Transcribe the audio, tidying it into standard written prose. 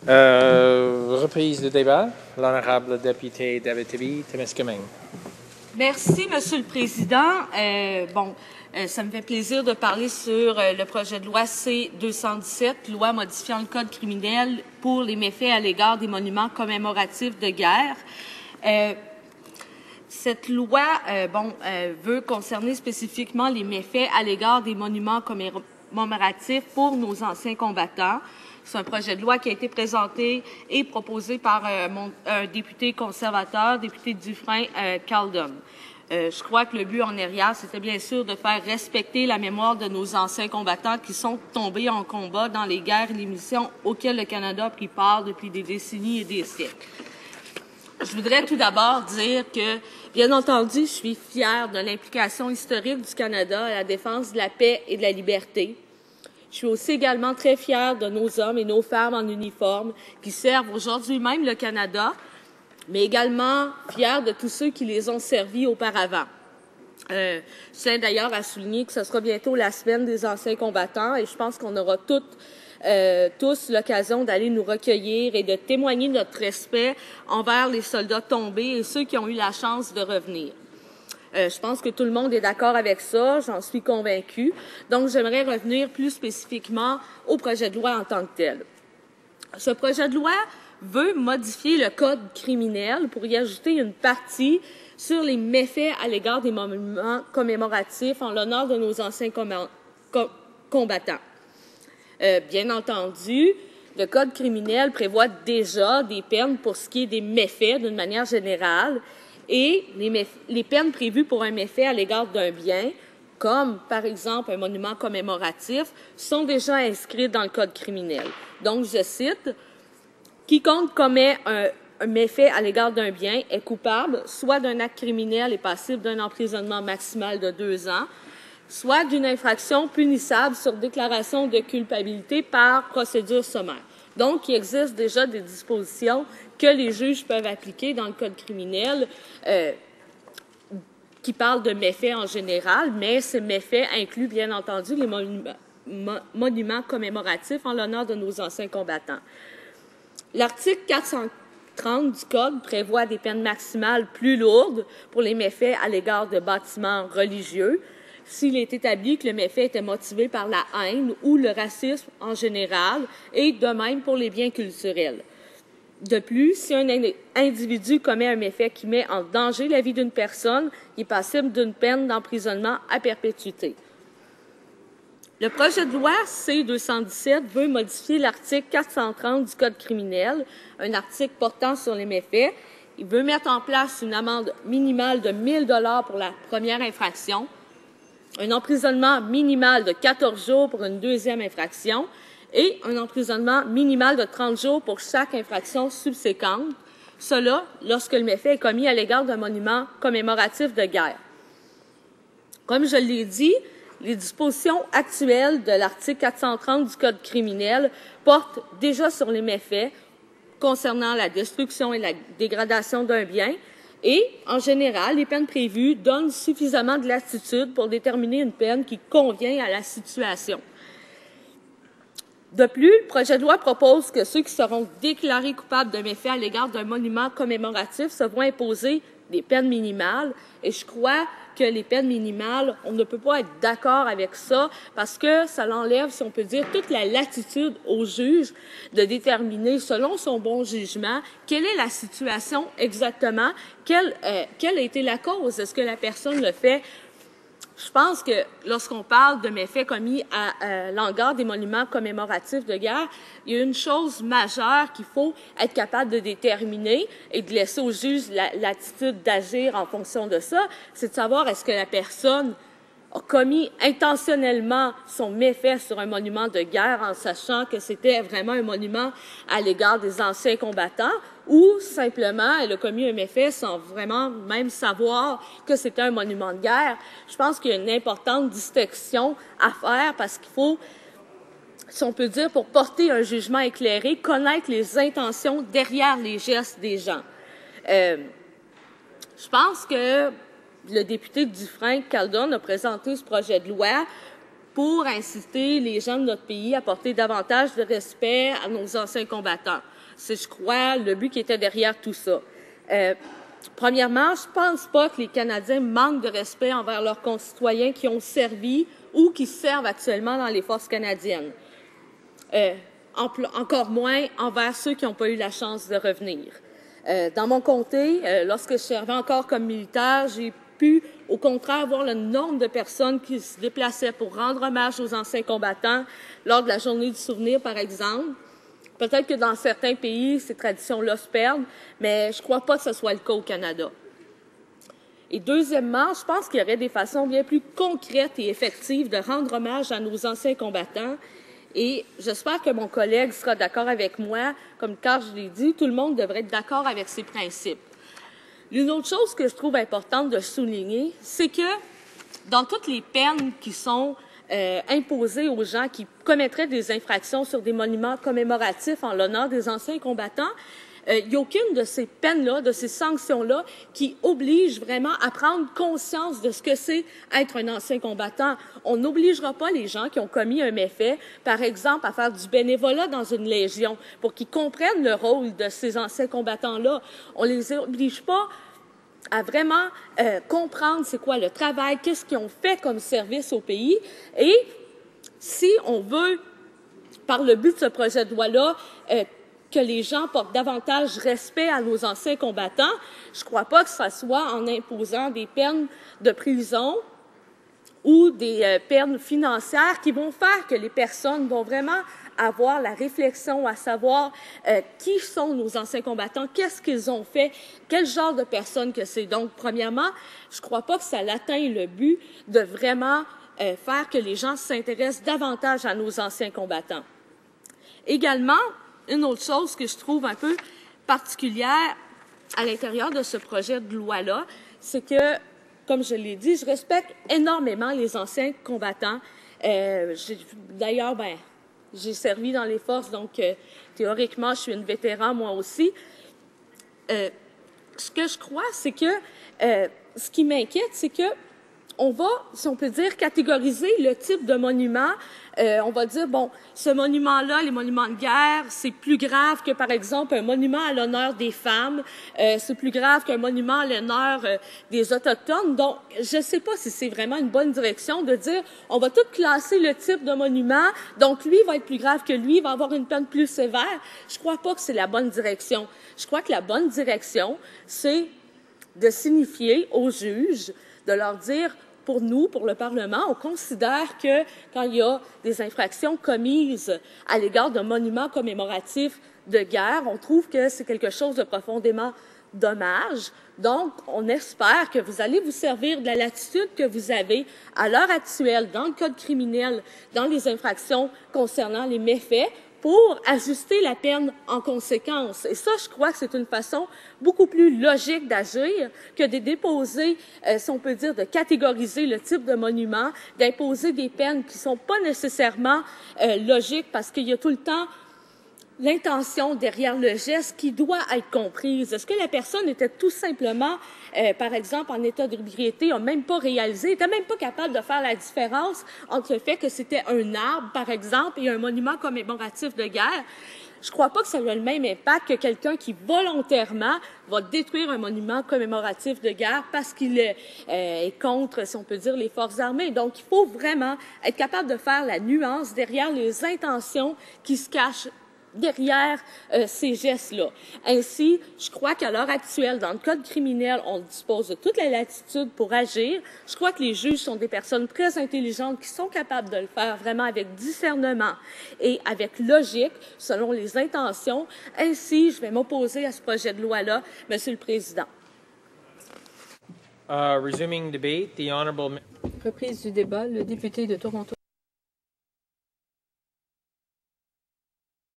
Reprise de débat. L'honorable député d'Abitibi-Témiscamingue. Merci, Monsieur le Président. Ça me fait plaisir de parler sur le projet de loi C-217, loi modifiant le Code criminel pour les méfaits à l'égard des monuments commémoratifs de guerre. Cette loi veut concerner spécifiquement les méfaits à l'égard des monuments commémoratifs pour nos anciens combattants. C'est un projet de loi qui a été présenté et proposé par un député conservateur, député Dufresne, Caldon. Je crois que le but en arrière, c'était bien sûr de faire respecter la mémoire de nos anciens combattants qui sont tombés en combat dans les guerres et les missions auxquelles le Canada a pris part depuis des décennies et des siècles. Je voudrais tout d'abord dire que, bien entendu, je suis fière de l'implication historique du Canada à la défense de la paix et de la liberté. Je suis aussi également très fière de nos hommes et nos femmes en uniforme qui servent aujourd'hui même le Canada, mais également fière de tous ceux qui les ont servis auparavant. Je tiens d'ailleurs à souligner que ce sera bientôt la semaine des anciens combattants et je pense qu'on aura tous l'occasion d'aller nous recueillir et de témoigner notre respect envers les soldats tombés et ceux qui ont eu la chance de revenir. Je pense que tout le monde est d'accord avec ça, j'en suis convaincue. Donc, j'aimerais revenir plus spécifiquement au projet de loi en tant que tel. Ce projet de loi veut modifier le Code criminel pour y ajouter une partie sur les méfaits à l'égard des monuments commémoratifs en l'honneur de nos anciens combattants. Bien entendu, le Code criminel prévoit déjà des peines pour ce qui est des méfaits d'une manière générale et les peines prévues pour un méfait à l'égard d'un bien, comme par exemple un monument commémoratif, sont déjà inscrites dans le Code criminel. Donc, je cite, « Quiconque commet un méfait à l'égard d'un bien est coupable soit d'un acte criminel et passible d'un emprisonnement maximal de 2 ans, soit d'une infraction punissable sur déclaration de culpabilité par procédure sommaire. » Donc, il existe déjà des dispositions que les juges peuvent appliquer dans le Code criminel qui parlent de méfaits en général, mais ces méfaits incluent bien entendu les monuments commémoratifs en l'honneur de nos anciens combattants. L'article 430 du Code prévoit des peines maximales plus lourdes pour les méfaits à l'égard de bâtiments religieux, s'il est établi que le méfait était motivé par la haine ou le racisme en général, et de même pour les biens culturels. De plus, si un individu commet un méfait qui met en danger la vie d'une personne, il est passible d'une peine d'emprisonnement à perpétuité. Le projet de loi C-217 veut modifier l'article 430 du Code criminel, un article portant sur les méfaits. Il veut mettre en place une amende minimale de 1 000 $ pour la première infraction, un emprisonnement minimal de 14 jours pour une deuxième infraction et un emprisonnement minimal de 30 jours pour chaque infraction subséquente, cela lorsque le méfait est commis à l'égard d'un monument commémoratif de guerre. Comme je l'ai dit, les dispositions actuelles de l'article 430 du Code criminel portent déjà sur les méfaits concernant la destruction et la dégradation d'un bien, et, en général, les peines prévues donnent suffisamment de latitude pour déterminer une peine qui convient à la situation. De plus, le projet de loi propose que ceux qui seront déclarés coupables d'un méfait à l'égard d'un monument commémoratif se voient imposer des peines minimales, et je crois que les peines minimales, on ne peut pas être d'accord avec ça parce que ça l'enlève, si on peut dire, toute la latitude au juge de déterminer, selon son bon jugement, quelle est la situation exactement, quelle a été la cause, est-ce que la personne le fait. Je pense que lorsqu'on parle de méfaits commis à l'égard des monuments commémoratifs de guerre, il y a une chose majeure qu'il faut être capable de déterminer et de laisser au juge l'attitude d'agir en fonction de ça, c'est de savoir est-ce que la personne a commis intentionnellement son méfait sur un monument de guerre en sachant que c'était vraiment un monument à l'égard des anciens combattants ou simplement elle a commis un méfait sans vraiment même savoir que c'était un monument de guerre. Je pense qu'il y a une importante distinction à faire parce qu'il faut, si on peut dire, pour porter un jugement éclairé, connaître les intentions derrière les gestes des gens. Je pense que le député Dufresne Caldon a présenté ce projet de loi pour inciter les gens de notre pays à porter davantage de respect à nos anciens combattants. C'est, je crois, le but qui était derrière tout ça. Premièrement, je pense pas que les Canadiens manquent de respect envers leurs concitoyens qui ont servi ou qui servent actuellement dans les forces canadiennes. Encore moins envers ceux qui n'ont pas eu la chance de revenir. Dans mon comté, lorsque je servais encore comme militaire, j'ai pu, au contraire, voir le nombre de personnes qui se déplaçaient pour rendre hommage aux anciens combattants lors de la Journée du souvenir, par exemple. Peut-être que dans certains pays, ces traditions-là se perdent, mais je ne crois pas que ce soit le cas au Canada. Et deuxièmement, je pense qu'il y aurait des façons bien plus concrètes et effectives de rendre hommage à nos anciens combattants. Et j'espère que mon collègue sera d'accord avec moi. Comme quand je l'ai dit, tout le monde devrait être d'accord avec ces principes. Une autre chose que je trouve importante de souligner, c'est que dans toutes les peines qui sont imposées aux gens qui commettraient des infractions sur des monuments commémoratifs en l'honneur des anciens combattants, il n'y a aucune de ces peines-là, de ces sanctions-là, qui oblige vraiment à prendre conscience de ce que c'est être un ancien combattant. On n'obligera pas les gens qui ont commis un méfait, par exemple, à faire du bénévolat dans une légion, pour qu'ils comprennent le rôle de ces anciens combattants-là. On les oblige pas à vraiment comprendre c'est quoi le travail, qu'est-ce qu'ils ont fait comme service au pays. Et si on veut, par le but de ce projet de loi-là, que les gens portent davantage respect à nos anciens combattants, je ne crois pas que ce soit en imposant des peines de prison ou des peines financières qui vont faire que les personnes vont vraiment avoir la réflexion à savoir qui sont nos anciens combattants, qu'est-ce qu'ils ont fait, quel genre de personnes que c'est. Donc, premièrement, je ne crois pas que ça atteint le but de vraiment faire que les gens s'intéressent davantage à nos anciens combattants. Également, une autre chose que je trouve un peu particulière à l'intérieur de ce projet de loi-là, c'est que, comme je l'ai dit, je respecte énormément les anciens combattants. D'ailleurs, j'ai servi dans les forces, donc théoriquement, je suis une vétéran moi aussi. Ce que je crois, c'est que ce qui m'inquiète, c'est que on va, si on peut dire, catégoriser le type de monument. On va dire, bon, ce monument-là, les monuments de guerre, c'est plus grave que, par exemple, un monument à l'honneur des femmes. C'est plus grave qu'un monument à l'honneur des Autochtones. Donc, je ne sais pas si c'est vraiment une bonne direction de dire, on va tout classer le type de monument, donc lui va être plus grave que lui, va avoir une peine plus sévère. Je ne crois pas que c'est la bonne direction. Je crois que la bonne direction, c'est de signifier aux juges, de leur dire, pour nous, pour le Parlement, on considère que quand il y a des infractions commises à l'égard de monuments commémoratifs de guerre, on trouve que c'est quelque chose de profondément dommage. Donc, on espère que vous allez vous servir de la latitude que vous avez à l'heure actuelle dans le Code criminel, dans les infractions concernant les méfaits, pour ajuster la peine en conséquence. Et ça, je crois que c'est une façon beaucoup plus logique d'agir que de déposer, si on peut dire, de catégoriser le type de monument, d'imposer des peines qui ne sont pas nécessairement logiques parce qu'il y a tout le temps l'intention derrière le geste qui doit être comprise. Est-ce que la personne était tout simplement, par exemple, en état d'ébriété, n'a même pas réalisé, n'était même pas capable de faire la différence entre le fait que c'était un arbre, par exemple, et un monument commémoratif de guerre? Je ne crois pas que ça a le même impact que quelqu'un qui volontairement va détruire un monument commémoratif de guerre parce qu'il est contre, si on peut dire, les forces armées. Donc, il faut vraiment être capable de faire la nuance derrière les intentions qui se cachent derrière ces gestes-là. Ainsi, je crois qu'à l'heure actuelle, dans le Code criminel, on dispose de toute la latitude pour agir. Je crois que les juges sont des personnes très intelligentes qui sont capables de le faire vraiment avec discernement et avec logique, selon les intentions. Ainsi, je vais m'opposer à ce projet de loi-là, Monsieur le Président. Resuming debate, the honorable... Reprise du débat, le député de Toronto.